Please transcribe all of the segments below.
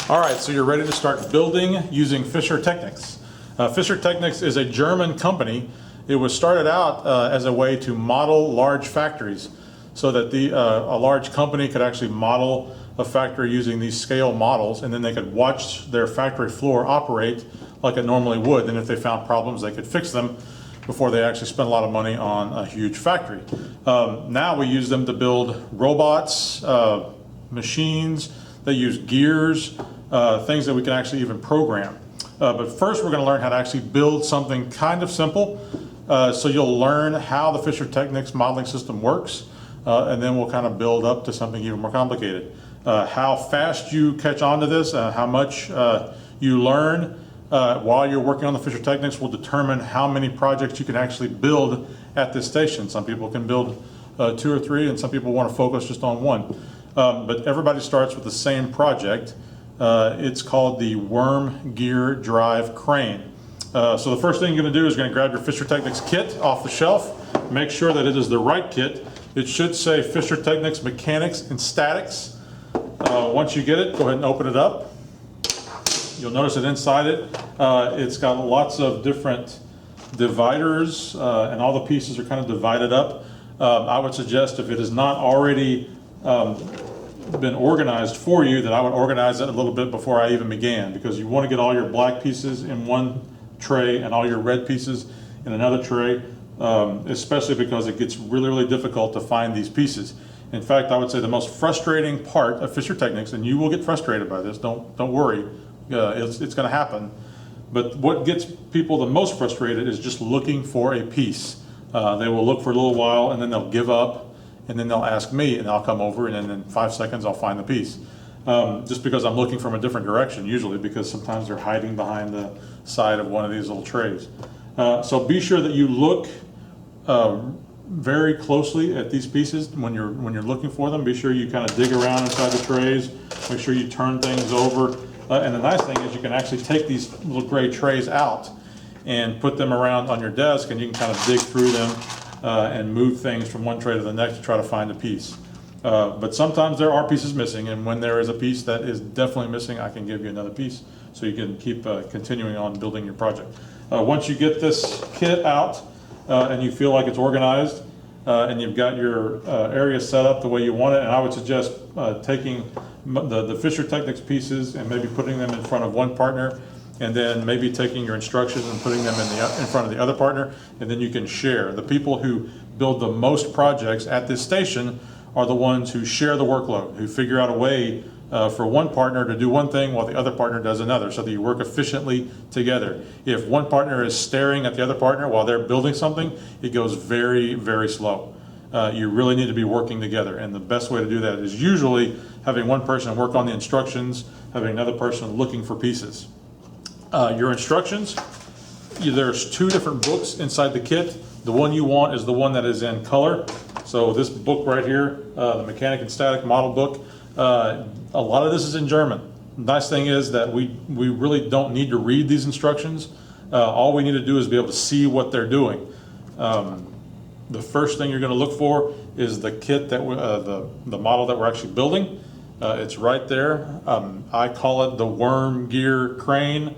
All right, so you're ready to start building using Fischertechnik. Fischertechnik is a German company. It was started out as a way to model large factories so that a large company could actually model a factory using these scale models, and then they could watch their factory floor operate like it normally would. And if they found problems, they could fix them before they actually spent a lot of money on a huge factory. Now we use them to build robots, machines. They use gears, things that we can actually even program. But first we're going to learn how to actually build something kind of simple. So you'll learn how the Fischertechnik modeling system works, and then we'll kind of build up to something even more complicated. How fast you catch on to this, how much you learn while you're working on the Fischertechnik will determine how many projects you can actually build at this station. Some people can build 2 or 3, and some people want to focus just on one. But everybody starts with the same project. It's called the Wormgear drive crane. So the first thing you're going to do is you're going to grab your Fischertechnik kit off the shelf. Make sure that it is the right kit. It should say Fischertechnik Mechanics and Statics. Once you get it, go ahead and open it up. You'll notice that inside it, it's got lots of different dividers, and all the pieces are kind of divided up. I would suggest, if it is not already been organized for you, that I would organize it a little bit before I even began, because you want to get all your black pieces in one tray and all your red pieces in another tray, especially because it gets really, really difficult to find these pieces. In fact, I would say the most frustrating part of Fischertechnik, and you will get frustrated by this, don't worry, it's going to happen, but what gets people the most frustrated is just looking for a piece. They will look for a little while, and then they'll give up, and then they'll ask me, and I'll come over, and then in 5 seconds I'll find the piece. Just because I'm looking from a different direction, usually, because sometimes they're hiding behind the side of one of these little trays. So be sure that you look very closely at these pieces when you're looking for them. Be sure you kind of dig around inside the trays. Make sure you turn things over. And the nice thing is you can actually take these little gray trays out and put them around on your desk, and you can kind of dig through them and move things from one tray to the next to try to find a piece. But sometimes there are pieces missing, and when there is a piece that is definitely missing, I can give you another piece so you can keep continuing on building your project. Once you get this kit out and you feel like it's organized and you've got your area set up the way you want it, and I would suggest taking the Fischertechnik pieces and maybe putting them in front of one partner, and then maybe taking your instructions and putting them in front of the other partner, and then you can share. The people who build the most projects at this station are the ones who share the workload, who figure out a way for one partner to do one thing while the other partner does another, so that you work efficiently together. If one partner is staring at the other partner while they're building something, it goes very, very slow. You really need to be working together, and the best way to do that is usually having one person work on the instructions, having another person looking for pieces. Your instructions, there's 2 different books inside the kit. The one you want is the one that is in color. So this book right here, the Mechanic and Static Model book, a lot of this is in German. The nice thing is that we really don't need to read these instructions. All we need to do is be able to see what they're doing. The first thing you're going to look for is the kit that the model that we're actually building. It's right there. I call it the Wormgear crane.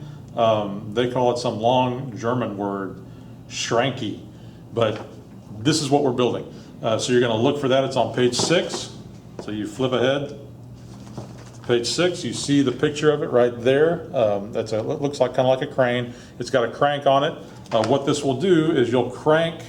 They call it some long German word, Schranky, but this is what we're building. So you're going to look for that. It's on page 6. So you flip ahead. Page 6, you see the picture of it right there. It looks like kind of like a crane. It's got a crank on it. What this will do is you'll crank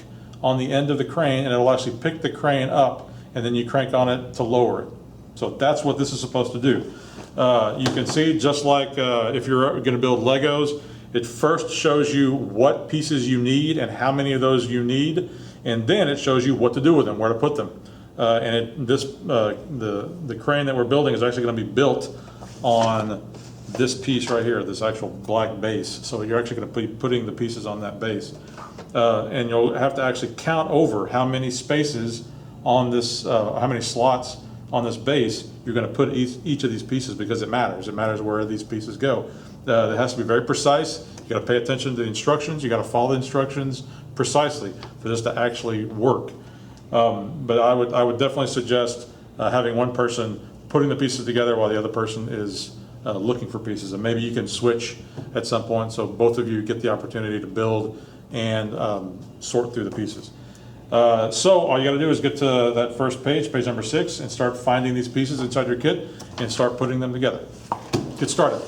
on the end of the crane, and it'll actually pick the crane up, and then you crank on it to lower it. So that's what this is supposed to do. You can see, just like if you're going to build Legos, it first shows you what pieces you need and how many of those you need, and then it shows you what to do with them, where to put them. The crane that we're building is actually going to be built on this piece right here, this actual black base. So you're actually going to be putting the pieces on that base. And you'll have to actually count over how many spaces on this, how many slots on this base you're going to put each of these pieces, because it matters. It matters where these pieces go. It has to be very precise. You got to pay attention to the instructions. You got to follow the instructions precisely for this to actually work. But I would definitely suggest having one person putting the pieces together while the other person is looking for pieces. And maybe you can switch at some point so both of you get the opportunity to build and sort through the pieces. So all you got to do is get to that first page, page number 6, and start finding these pieces inside your kit and start putting them together. Get started.